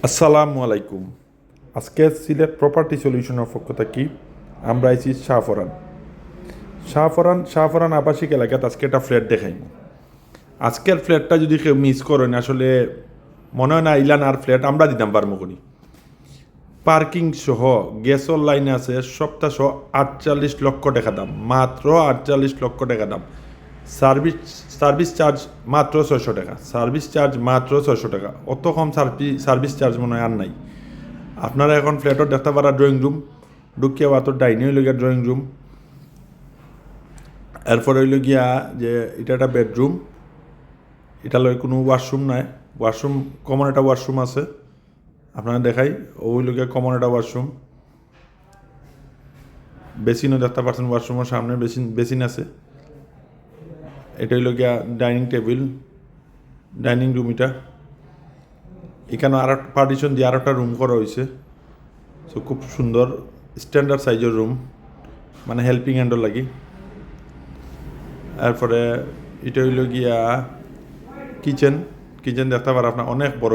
আসসালামু আলাইকুম। আজকে সিলেট প্রপার্টি সলিউশনের পক্ষ থেকে আমরা আইছি শাহফরান আবাসিক এলাকাতে আজকে একটা ফ্ল্যাট দেখাইব। আজকের ফ্ল্যাটটা যদি কেউ মিস করেন আসলে মনে হয় না ইলান আর ফ্ল্যাট আমরা দিতাম পারবো করি। পার্কিং সহ গ্যাসের লাইন আছে সপ্তাহ সহ 48 লক্ষ টাকা দাম, মাত্র 48 লক্ষ টাকা দাম। সার্ভিস চার্জ মাত্র 600 টাকা, সার্ভিস চার্জ মাত্র 600 টাকা। অত কম সার্ভিস চার্জ মনে হয় আর নাই। আপনারা এখন ফ্ল্যাটত দেখতে পারা ড্রয়িং রুম, ঢুকিয়া বাতর ডাইনিং হইল গিয়া ড্রয়িং রুম, এরপর হইল গিয়া যে এটা একটা বেডরুম, এটা লয় কোনো ওয়াশরুম নাই। ওয়াশরুম কমন একটা ওয়াশরুম আছে, আপনারা দেখাই। ও হইল গিয়া কমন একটা ওয়াশরুম। বেসিনও দেখতে পাচ্ছেন, ওয়াশরুমের সামনে বেসিন আছে। এটা হইল গিয়া ডাইনিং টেবিল, ডাইনিং রুম। এখানে আর একটা পার্টিশন দিয়ে আর একটা রুম করা হয়েছে। সো খুব সুন্দর স্ট্যান্ডার্ড সাইজের রুম, মানে হেল্পিং হ্যান্ডও লাগি। এরপরে এটা হইল গিয়া কিচেন দেখতে পারেন আপনার, অনেক বড়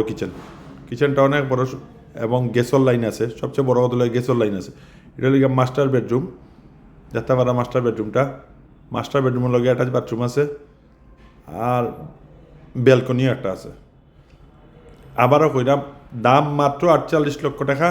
কিচেনটা অনেক বড়, এবং গ্যাসের লাইন আছে। সবচেয়ে বড় কথা হলো গ্যাসের লাইন আছে। এটা হলো গিয়া মাস্টার বেডরুম, দেখতে পারা মাস্টার বেডরুমের লগে অ্যাটাচ বাথরুম আছে, আর ব্যালকনিও একটা আছে। আবারও কইরাম, দাম মাত্র 48 লক্ষ টাকা।